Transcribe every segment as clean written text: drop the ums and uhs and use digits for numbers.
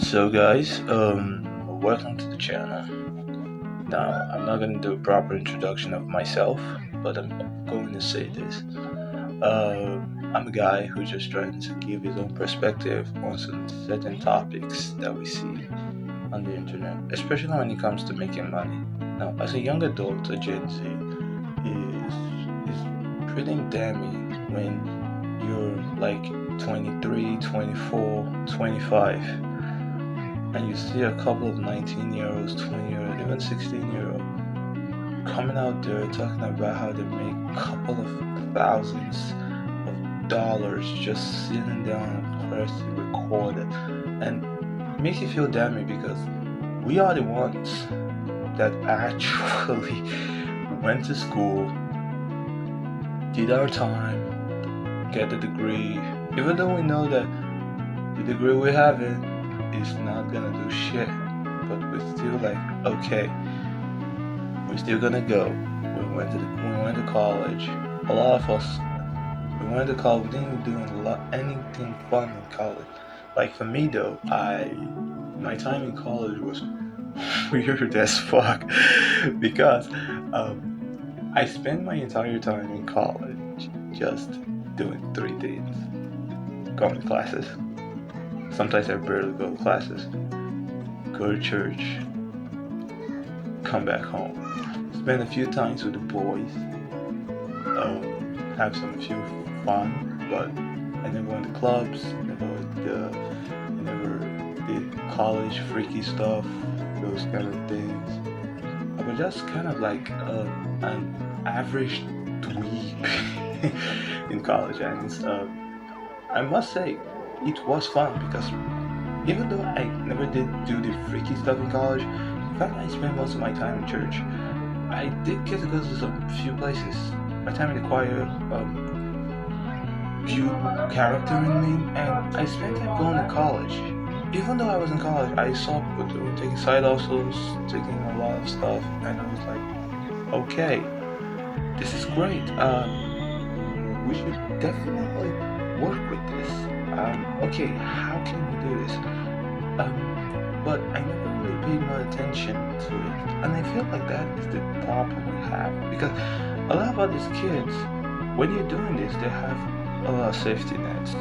So, guys, welcome to the channel. Now, I'm not going to do a proper introduction of myself, but I'm going to say this. I'm a guy who just trying to give his own perspective on some certain topics that we see on the internet, especially when it comes to making money. Now, as a young adult, a Gen Z is pretty damning when you're like 23, 24, 25 and you see a couple of 19-year-olds, 20-year-olds, even 16-year-olds coming out there talking about how they make a couple of thousands of dollars just sitting down and pressing record it. And it makes you feel damning because we are the ones that actually went to school, did our time, get the degree, even though we know that the degree we have is not gonna do shit, but we're still like, okay, we're still gonna go. We went to college. A lot of us, we went to college. We didn't do anything fun in college. Like for me though, my time in college was weird as fuck because I spent my entire time in college just doing three things: going to classes. Sometimes I barely go to classes. Go to church, come back home, spend a few times with the boys, have some few fun, but I never went to clubs, I never did college freaky stuff, those kind of things. I was just kind of like an average dweeb in college, and I must say it was fun because even though I never did do the freaky stuff in college, in fact I spent most of my time in church. I did get to go to some few places. My time in the choir viewed character in me, and I spent time going to college. Even though I was in college, I saw people doing taking side hustles, taking a lot of stuff, and I was like, okay, this is great. We should definitely work with this. Okay, how can we do this? But I never really paid much attention to it, and I feel like that is the problem we have because a lot of these kids, when you're doing this, they have a lot of safety nets.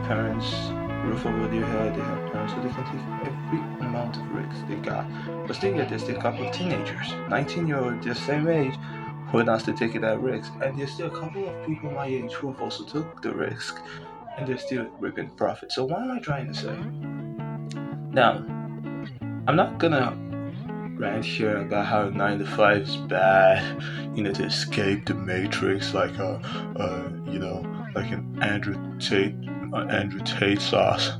Parents, roof over their head, they have parents, so they can take every amount of risks they got. But still, yet there's still a couple of teenagers, 19-year-olds, the same age, who wants to take that risk, and there's still a couple of people my age who have also took the risk, and they're still reaping profit. So what am I trying to say? Now, I'm not gonna rant here about how 9 to 5 is bad, to escape the matrix, like like an Andrew Tate sauce.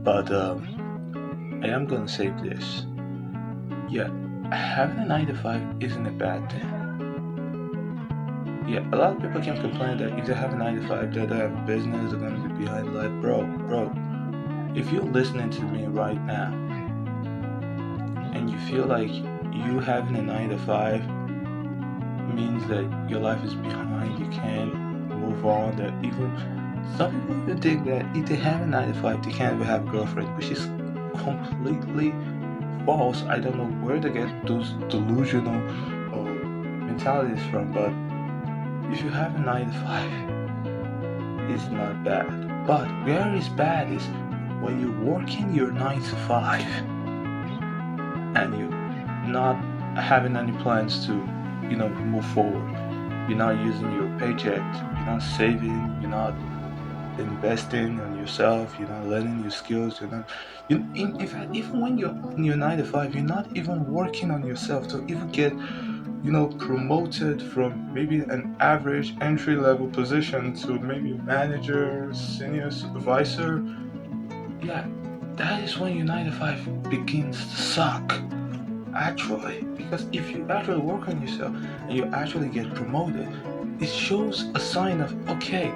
But I am gonna say this. Yeah, having a 9 to 5 isn't a bad thing. Yeah, a lot of people can complain that if they have a 9 to 5, they don't have a business, they're gonna be behind life. Bro, if you're listening to me right now and you feel like you having a 9 to 5 means that your life is behind, you can't move on, that even some people even think that if they have a 9 to 5, they can't even have a girlfriend, which is completely false. I don't know where they get those delusional mentalities from, but if you have a 9 to 5, it's not bad. But where is bad is when you're working your 9 to 5 and you're not having any plans to, move forward. You're not using your paycheck, you're not saving, you're not investing on yourself, you're not learning your skills, in fact, even when you're in your 9 to 5, you're not even working on yourself to even get promoted from maybe an average entry level position to maybe manager, senior supervisor. Yeah, that is when your 9 to 5 begins to suck. Actually, because if you actually work on yourself and you actually get promoted, it shows a sign of, okay,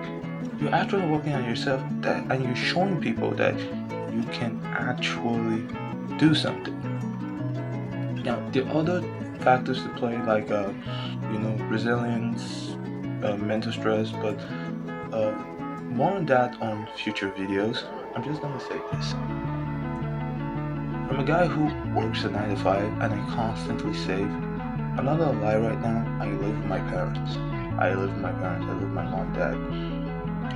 you're actually working on yourself, that and you're showing people that you can actually do something. Now, the other factors to play, like resilience, mental stress, but more on that on future videos. I'm just gonna say this: From a guy who works a 9 to 5 and I constantly save, I'm not gonna lie right now, I live with my parents. I live with my mom, dad.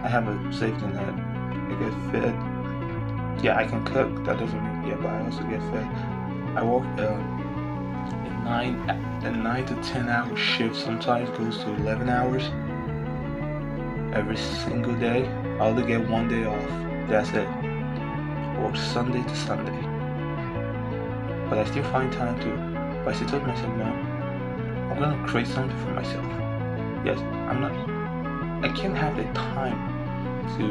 I have a safety net. I get fed. Yeah, I can cook, that doesn't mean, yeah, but I also get fed. I work a 9 to 10 hour shift, sometimes goes to 11 hours every single day. I only get one day off, that's it. I work Sunday to Sunday. But I still find time to, but I still told myself, no, I'm gonna create something for myself. Yes, I can't have the time to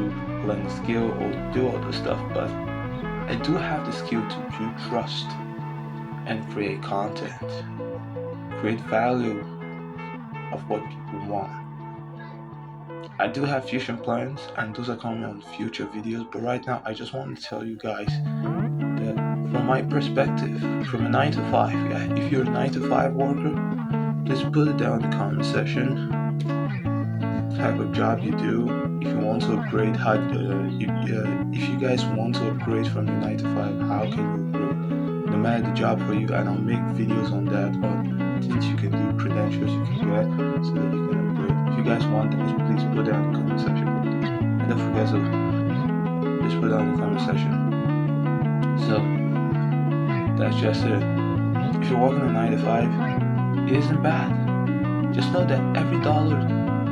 learn the skill or do all this stuff, but I do have the skill to build trust and create content, create value of what people want. I do have future plans, and those are coming on future videos, but right now I just want to tell you guys that from my perspective, from a 9 to 5, yeah, if you're a 9 to 5 worker, please put it down in the comment section. Type of job you do. If you want to upgrade, if you guys want to upgrade from your 9 to 5, how can you upgrade? No matter the job for you, and I'll make videos on that, on things you can do, credentials you can get, so that you can upgrade. If you guys want that, please put down in the comment section. And don't forget to please put down in the comment section. So that's just it. If you're working a 9 to 5, it isn't bad. Just know that every dollar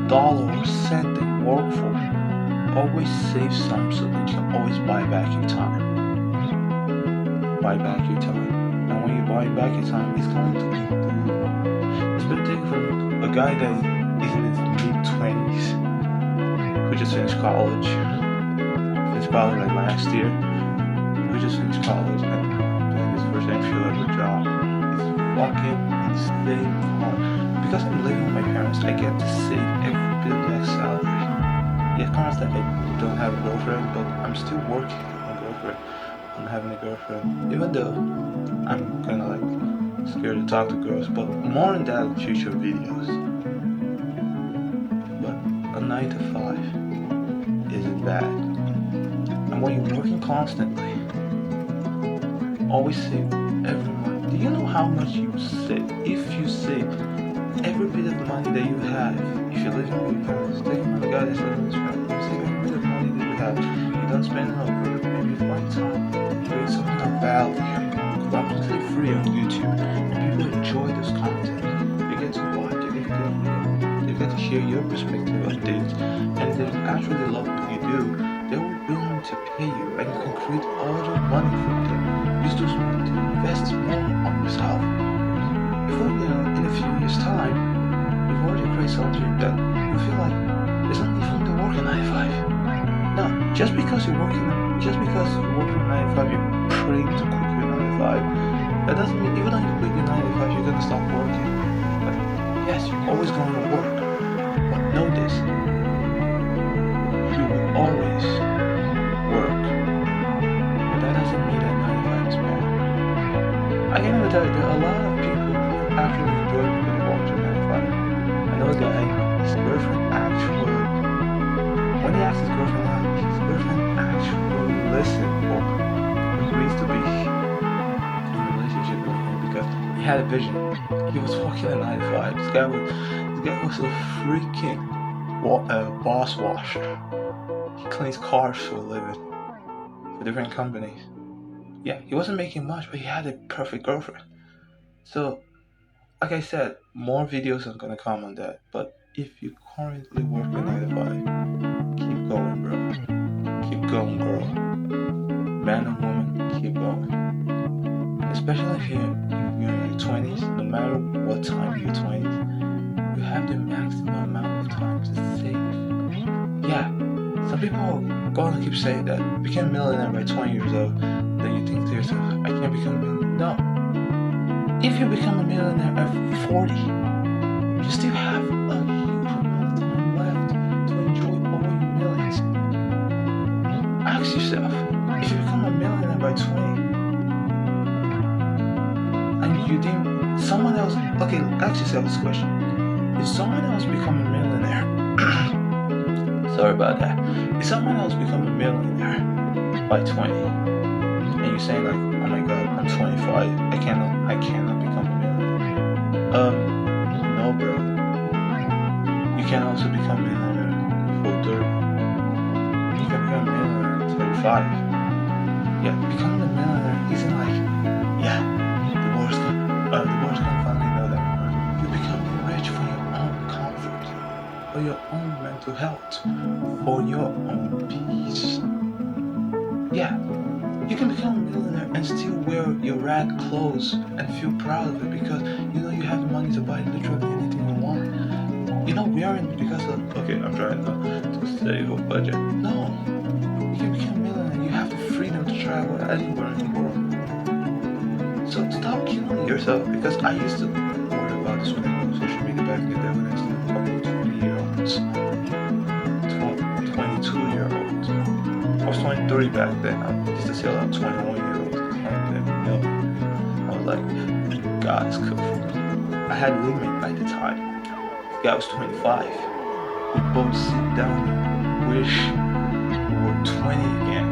or cent that you work for, always save some so that you can always buy back your time. Buy back your time. And when you buy back your time, it's going to be it's been taken from a guy that is in his mid-20s, who just finished college. Like last year. Who just finished college and doing his first entry-level job. It's fucking insane hard. Because I'm living with my parents, I get to save every bit of that salary. Yeah, parents that I don't have a girlfriend, but I'm still working on having a girlfriend. Even though I'm kind of like scared to talk to girls, but more on that in future videos. But a 9 to 5 isn't bad. And when you're working constantly, always save every month. Do you know how much you save? If you save every bit of money that you have, if you're living with your parents, take another guy that's living with his parents, you save every bit of money that you have. You don't spend it on food, maybe you find time, create something of value, completely free on YouTube, and people enjoy this content. You get to watch, you get to share your perspective on things, and they actually love what you do. They will be willing to pay you, and you can create all your money from them. Use those money to invest more on yourself. Before, in a few years' time, you've already created something that you feel like there's no need for me to work a 9 to 5. No, just because you're working a 9 to 5, you're praying to quit your 9 to 5. That doesn't mean even though you quit your 9 to 5, you're gonna stop working. But yes, you're always going to work. But know this: you will always work. But that doesn't mean that 9 to 5 is bad. I can never tell you, there are a lot of people who actually enjoy going to work to 9 to 5. I know a guy, his girlfriend actually, when he asked his girlfriend out, his girlfriend actually listened or agrees to be in a relationship with him because he had a vision. He was working at 9 to 5. This guy was a freaking boss washer. He cleans cars for a living for different companies. Yeah, he wasn't making much, but he had a perfect girlfriend. So, like I said, more videos are gonna come on that. But if you currently work a 9 to 5, keep going, bro. Keep going, girl. Man and woman, keep going. And especially if you're in your 20s, no matter what time in your 20s, you have the maximum amount of time to save. Yeah, some people are gonna keep saying that become a millionaire by 20 years old. Then you think to yourself, I can't become a millionaire. No. If you become a millionaire at 40, you still have a huge amount of time left to enjoy all your millions. Ask yourself, if you become a millionaire by 20, and you think someone else, okay, ask yourself this question. If someone else become a millionaire, sorry about that. If someone else become a millionaire by 20, and and you're saying like, oh my god, I'm 25, I cannot become a millionaire. No, bro. You can also become a millionaire before 30. You can become a millionaire at 35. Yeah, becoming a millionaire isn't like, yeah, the world's gonna finally know that you're becoming rich for your own comfort, for your own mental health, for your own peace. Yeah, you can become a millionaire and still wear your rag clothes and feel proud of it because you know you have the money to buy literally anything you want. You're not wearing it because of, okay, I'm trying to save a budget. No, you can become a millionaire. You have the freedom to travel anywhere in the world. So stop killing yourself because I used to worry about this when I was on social media back in the day when I still a couple of 20-year-olds, 22-year-olds. I was 23 back then. I used to see a lot of 21-year-olds claim them millionaires. I was like, God is cool. I had a roommate at the time. The guy was 25. We both sit down and wish we were 20 again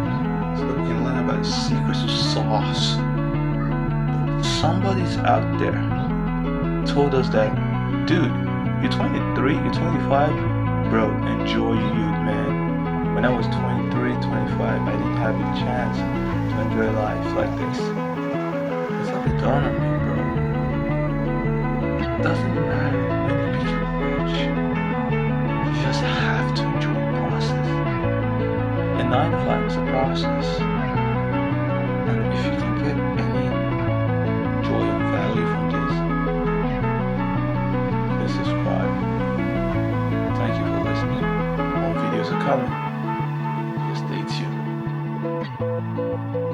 so that we can learn about the secrets of sauce. Somebody's out there told us that, dude, you're 23, you're 25, bro, enjoy your youth, man. When I was 23, 25, I didn't have a chance to enjoy life like this. It's like a dawn on me, bro. It doesn't matter when you become rich. You just have to enjoy the process. And 9 to 5 is a process. And if you can get any joy and value from this, please subscribe. Thank you for listening. More videos are coming. Just stay tuned.